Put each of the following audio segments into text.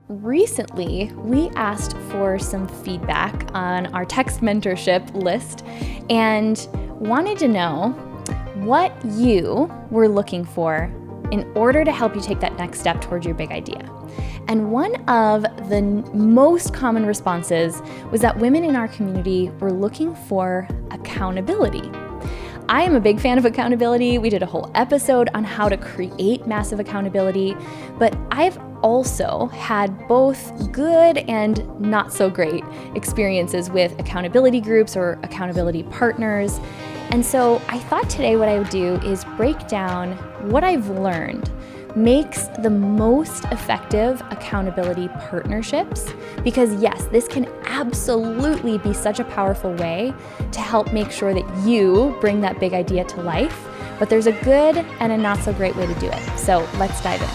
Recently, we asked for some feedback on our text mentorship list and wanted to know what you were looking for in order to help you take that next step towards your big idea. And one of the most common responses was that women in our community were looking for accountability. I am a big fan of accountability. We did a whole episode on how to create massive accountability, but I've also had both good and not so great experiences with accountability groups or accountability partners. And so I thought today what I would do is break down what I've learned makes the most effective accountability partnerships, because yes, this can absolutely be such a powerful way to help make sure that you bring that big idea to life, but there's a good and a not so great way to do it. So let's dive in.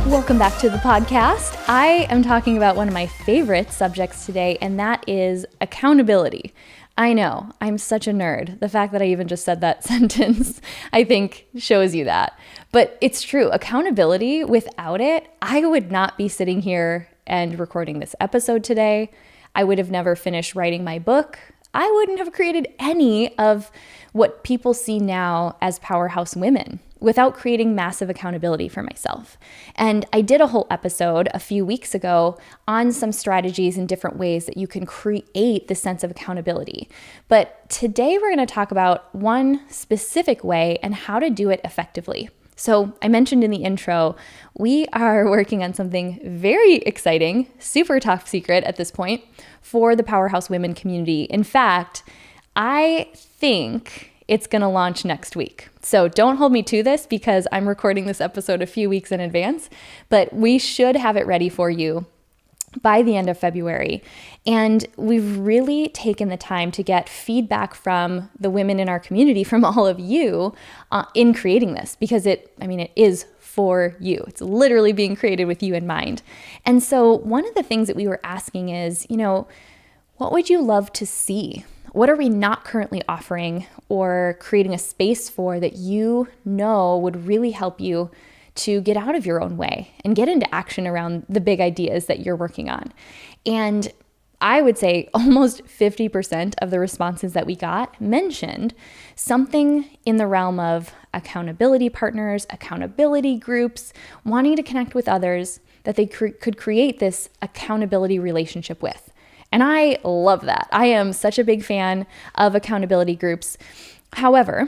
Welcome back to the podcast. I am talking about one of my favorite subjects today, and that is accountability. I know, I'm such a nerd. The fact that I even just said that sentence, I think shows you that. But it's true, accountability, without it, I would not be sitting here and recording this episode today. I would have never finished writing my book. I wouldn't have created any of what people see now as powerhouse women without creating massive accountability for myself. And I did a whole episode a few weeks ago on some strategies and different ways that you can create the sense of accountability. But today we're going to talk about one specific way and how to do it effectively. So I mentioned in the intro, we are working on something very exciting, super top secret at this point, for the Powerhouse Women community. In fact, I think it's going to launch next week. So don't hold me to this because I'm recording this episode a few weeks in advance, but we should have it ready for you by the end of February. And we've really taken the time to get feedback from the women in our community, from all of you, in creating this, because it is for you. It's literally being created with you in mind. And so one of the things that we were asking is, what would you love to see? What are we not currently offering or creating a space for that you know would really help you to get out of your own way and get into action around the big ideas that you're working on? And I would say almost 50% of the responses that we got mentioned something in the realm of accountability partners, accountability groups, wanting to connect with others that they could create this accountability relationship with. And I love that. I am such a big fan of accountability groups. However,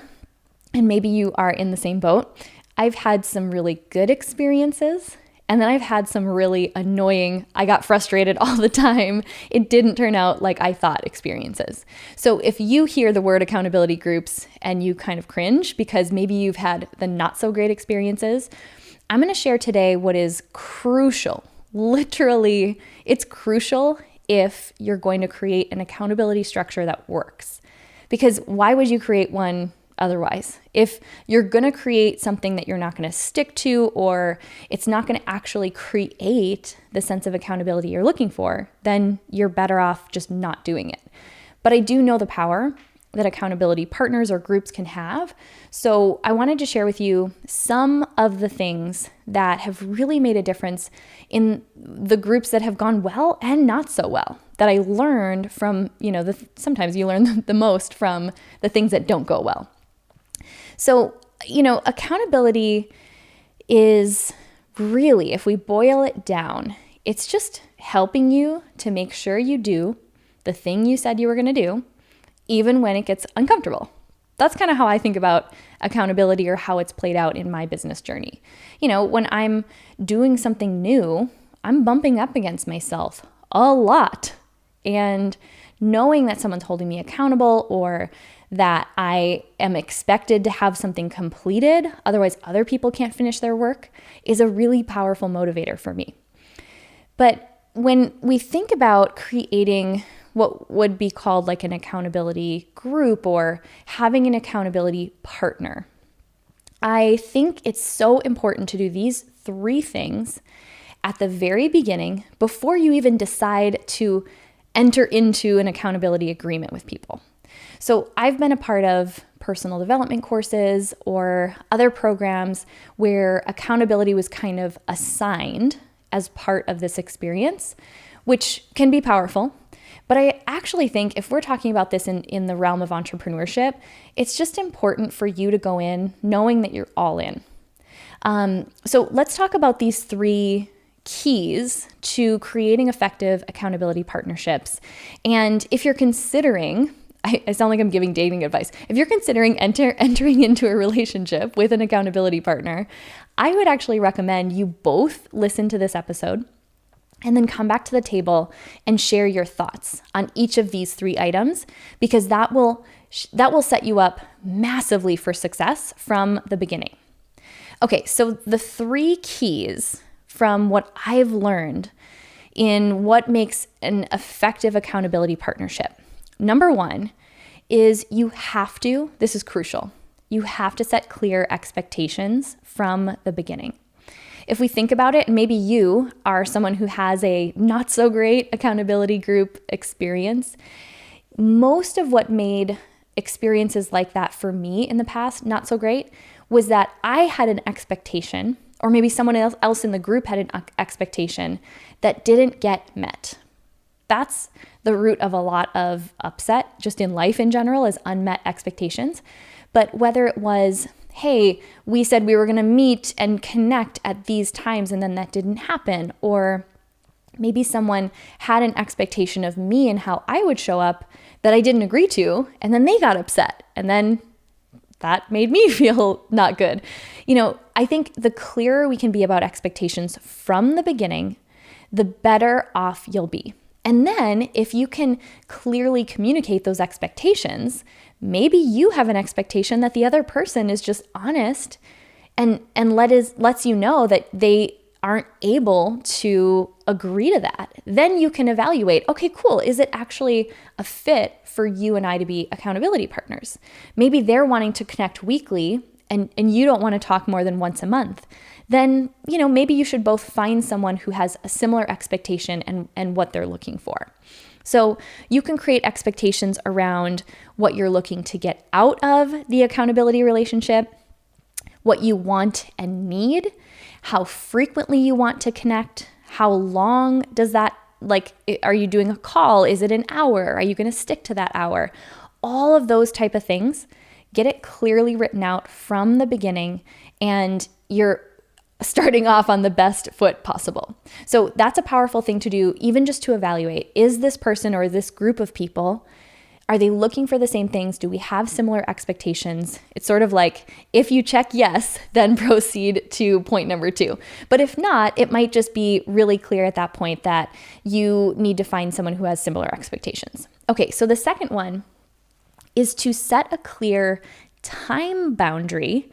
and maybe you are in the same boat, I've had some really good experiences, and then I've had some really annoying, I got frustrated all the time, it didn't turn out like I thought experiences. So if you hear the word accountability groups and you kind of cringe because maybe you've had the not so great experiences, I'm going to share today what is crucial. Literally, it's crucial if you're going to create an accountability structure that works. Because why would you create one otherwise? If you're going to create something that you're not going to stick to, or it's not going to actually create the sense of accountability you're looking for, then you're better off just not doing it. But I do know the power that accountability partners or groups can have. So I wanted to share with you some of the things that have really made a difference in the groups that have gone well and not so well, that I learned from, sometimes you learn the most from the things that don't go well. So, accountability is really, if we boil it down, it's just helping you to make sure you do the thing you said you were going to do, even when it gets uncomfortable. That's kind of how I think about accountability, or how it's played out in my business journey. When I'm doing something new, I'm bumping up against myself a lot. And knowing that someone's holding me accountable, or that I am expected to have something completed, otherwise other people can't finish their work, is a really powerful motivator for me. But when we think about creating what would be called like an accountability group or having an accountability partner, I think it's so important to do these three things at the very beginning, before you even decide to enter into an accountability agreement with people. So I've been a part of personal development courses or other programs where accountability was kind of assigned as part of this experience, which can be powerful. But I actually think if we're talking about this in the realm of entrepreneurship, it's just important for you to go in knowing that you're all in. So let's talk about these 3 keys to creating effective accountability partnerships. And if you're considering, I sound like I'm giving dating advice. If you're considering entering into a relationship with an accountability partner, I would actually recommend you both listen to this episode and then come back to the table and share your thoughts on each of these 3 items, because that will set you up massively for success from the beginning. Okay, so the 3 keys from what I've learned in what makes an effective accountability partnership. Number 1 is this is crucial, you have to set clear expectations from the beginning. If we think about it, maybe you are someone who has a not so great accountability group experience. Most of what made experiences like that for me in the past not so great was that I had an expectation, or maybe someone else in the group had an expectation that didn't get met. That's the root of a lot of upset just in life in general, is unmet expectations. But whether it was, hey, we said we were going to meet and connect at these times and then that didn't happen, or maybe someone had an expectation of me and how I would show up that I didn't agree to, and then they got upset, and then that made me feel not good. I think the clearer we can be about expectations from the beginning, the better off you'll be. And then if you can clearly communicate those expectations, maybe you have an expectation that the other person is just honest and lets you know that they aren't able to agree to that. Then you can evaluate, okay, cool, is it actually a fit for you and I to be accountability partners? Maybe they're wanting to connect weekly and you don't want to talk more than once a month. Then, maybe you should both find someone who has a similar expectation and what they're looking for. So you can create expectations around what you're looking to get out of the accountability relationship, what you want and need, how frequently you want to connect, how long does that, are you doing a call? Is it an hour? Are you going to stick to that hour? All of those type of things, get it clearly written out from the beginning, and you're starting off on the best foot possible. So that's a powerful thing to do, even just to evaluate, is this person or this group of people, are they looking for the same things? Do we have similar expectations? It's sort of like, if you check yes, then proceed to point number 2. But if not, it might just be really clear at that point that you need to find someone who has similar expectations. Okay, so the second one is to set a clear time boundary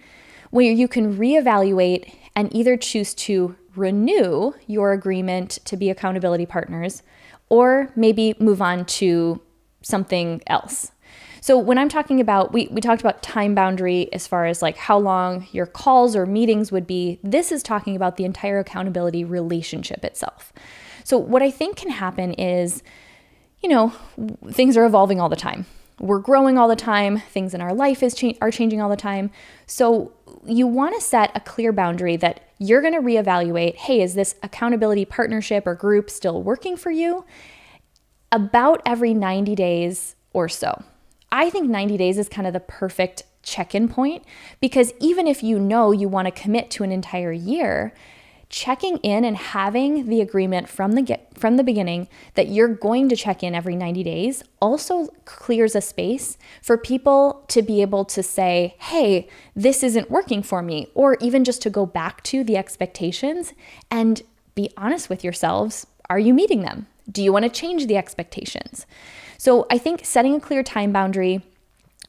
where you can reevaluate and either choose to renew your agreement to be accountability partners, or maybe move on to something else. So when I'm talking about, we talked about time boundary as far as how long your calls or meetings would be. This is talking about the entire accountability relationship itself. So what I think can happen is, things are evolving all the time. We're growing all the time. Things in our life are changing all the time. So you want to set a clear boundary that you're going to reevaluate, hey, is this accountability partnership or group still working for you? About every 90 days or so. I think 90 days is kind of the perfect check-in point, because even if you want to commit to an entire year, checking in and having the agreement from the beginning that you're going to check in every 90 days also clears a space for people to be able to say, hey, this isn't working for me, or even just to go back to the expectations and be honest with yourselves. Are you meeting them? Do you want to change the expectations? So I think setting a clear time boundary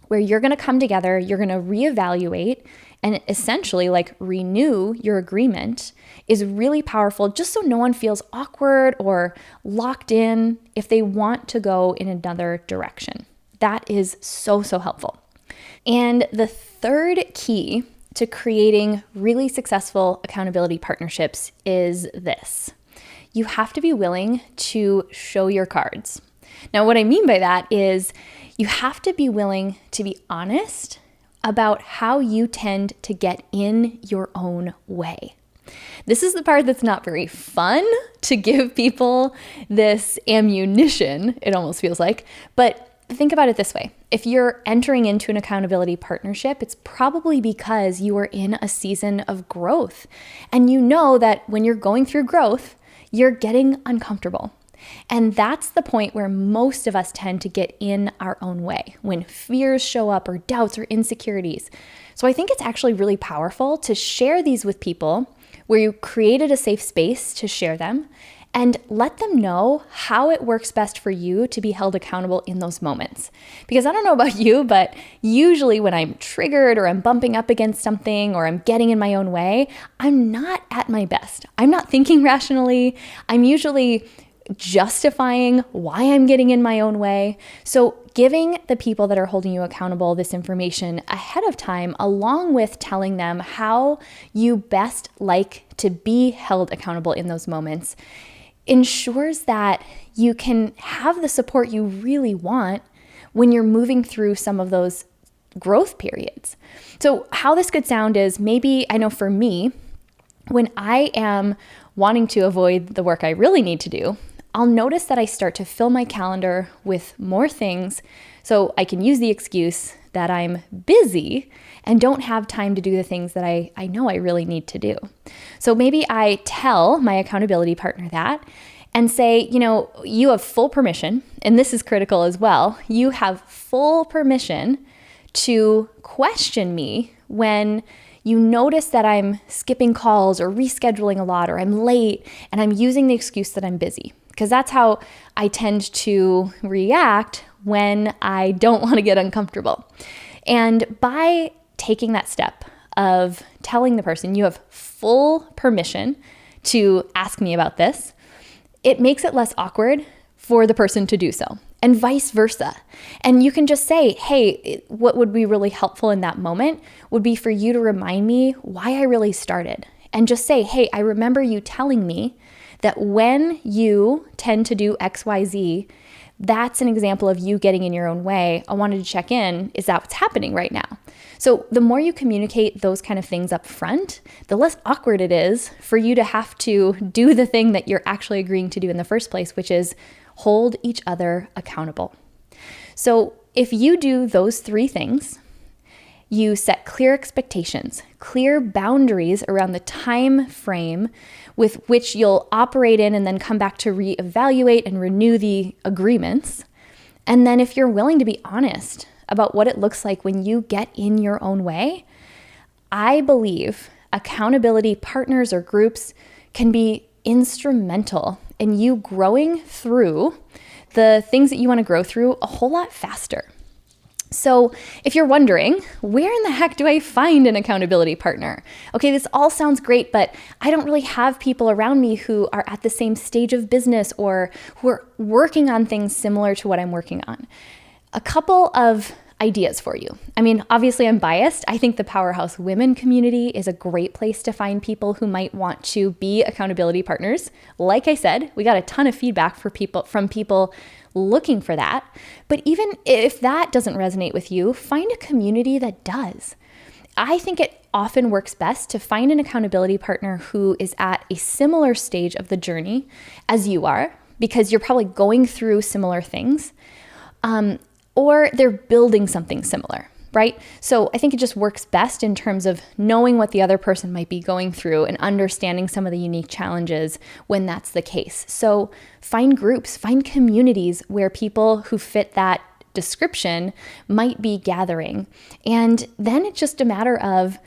where you're going to come together, you're going to reevaluate and essentially renew your agreement is really powerful, just so no one feels awkward or locked in if they want to go in another direction. That is so, so helpful. And the third key to creating really successful accountability partnerships is this. You have to be willing to show your cards. Now, what I mean by that is you have to be willing to be honest about how you tend to get in your own way. This is the part that's not very fun to give people this ammunition, it almost feels like, but think about it this way. If you're entering into an accountability partnership, it's probably because you are in a season of growth. And you know that when you're going through growth, you're getting uncomfortable. And that's the point where most of us tend to get in our own way, when fears show up or doubts or insecurities. So I think it's actually really powerful to share these with people where you created a safe space to share them and let them know how it works best for you to be held accountable in those moments. Because I don't know about you, but usually when I'm triggered or I'm bumping up against something or I'm getting in my own way, I'm not at my best. I'm not thinking rationally. I'm usually justifying why I'm getting in my own way. So giving the people that are holding you accountable this information ahead of time, along with telling them how you best like to be held accountable in those moments, ensures that you can have the support you really want when you're moving through some of those growth periods. So how this could sound is maybe, I know for me, when I am wanting to avoid the work I really need to do, I'll notice that I start to fill my calendar with more things so I can use the excuse that I'm busy and don't have time to do the things that I know I really need to do. So maybe I tell my accountability partner that and say, you have full permission, and this is critical as well, you have full permission to question me when you notice that I'm skipping calls or rescheduling a lot or I'm late and I'm using the excuse that I'm busy. Because that's how I tend to react when I don't want to get uncomfortable. And by taking that step of telling the person you have full permission to ask me about this, it makes it less awkward for the person to do so, and vice versa. And you can just say, hey, what would be really helpful in that moment would be for you to remind me why I really started. And just say, hey, I remember you telling me that when you tend to do X, Y, Z, that's an example of you getting in your own way. I wanted to check in. Is that what's happening right now? So the more you communicate those kind of things up front, the less awkward it is for you to have to do the thing that you're actually agreeing to do in the first place, which is hold each other accountable. So if you do those three things, you set clear expectations, clear boundaries around the time frame with which you'll operate in and then come back to reevaluate and renew the agreements. And then if you're willing to be honest about what it looks like when you get in your own way, I believe accountability partners or groups can be instrumental in you growing through the things that you want to grow through a whole lot faster. So if you're wondering, where in the heck do I find an accountability partner? Okay, this all sounds great, but I don't really have people around me who are at the same stage of business or who are working on things similar to what I'm working on. A couple of ideas for you. I mean, obviously I'm biased. I think the Powerhouse women community is a great place to find people who might want to be accountability partners. Like I said, we got a ton of feedback from people looking for that. But even if that doesn't resonate with you, find a community that does. I think it often works best to find an accountability partner who is at a similar stage of the journey as you are, because you're probably going through similar things, or they're building something similar, right? So I think it just works best in terms of knowing what the other person might be going through and understanding some of the unique challenges when that's the case. So find groups, find communities where people who fit that description might be gathering. And then it's just a matter of,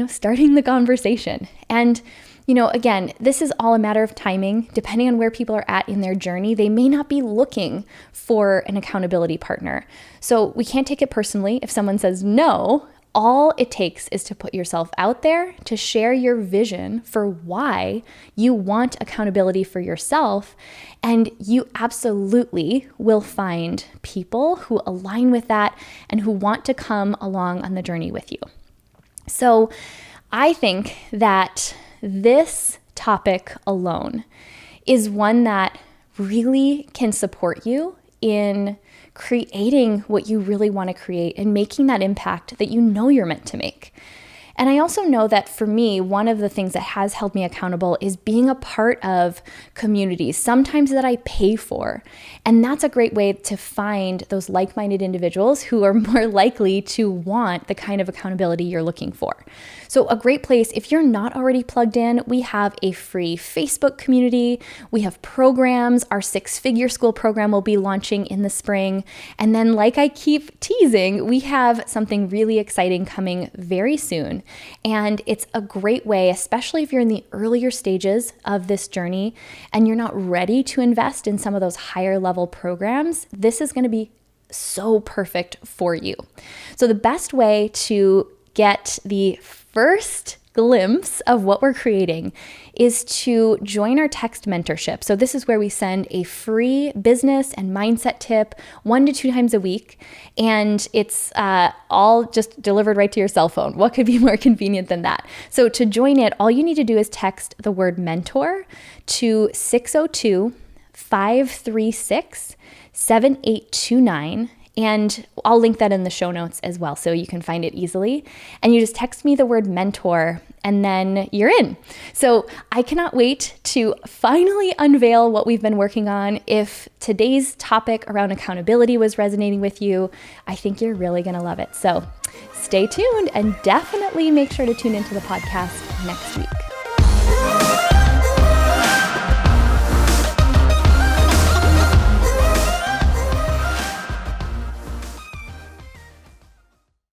starting the conversation. And again, this is all a matter of timing. Depending on where people are at in their journey, they may not be looking for an accountability partner. So we can't take it personally if someone says no. All it takes is to put yourself out there, to share your vision for why you want accountability for yourself, and you absolutely will find people who align with that and who want to come along on the journey with you. So I think that this topic alone is one that really can support you in creating what you really want to create and making that impact that you know you're meant to make. And I also know that for me, one of the things that has held me accountable is being a part of communities, sometimes that I pay for. And that's a great way to find those like-minded individuals who are more likely to want the kind of accountability you're looking for. So a great place, if you're not already plugged in, we have a free Facebook community. We have programs. Our 6-figure school program will be launching in the spring. And then, like I keep teasing, we have something really exciting coming very soon. And it's a great way, especially if you're in the earlier stages of this journey and you're not ready to invest in some of those higher level programs, this is going to be so perfect for you. So the best way to get the first glimpse of what we're creating is to join our text mentorship. So this is where we send a free business and mindset tip 1 to 2 times a week. And it's all just delivered right to your cell phone. What could be more convenient than that? So to join it, all you need to do is text the word mentor to 602-536-7829. And I'll link that in the show notes as well, so you can find it easily. And you just text me the word mentor, and then you're in. So I cannot wait to finally unveil what we've been working on. If today's topic around accountability was resonating with you, I think you're really going to love it. So stay tuned and definitely make sure to tune into the podcast next week.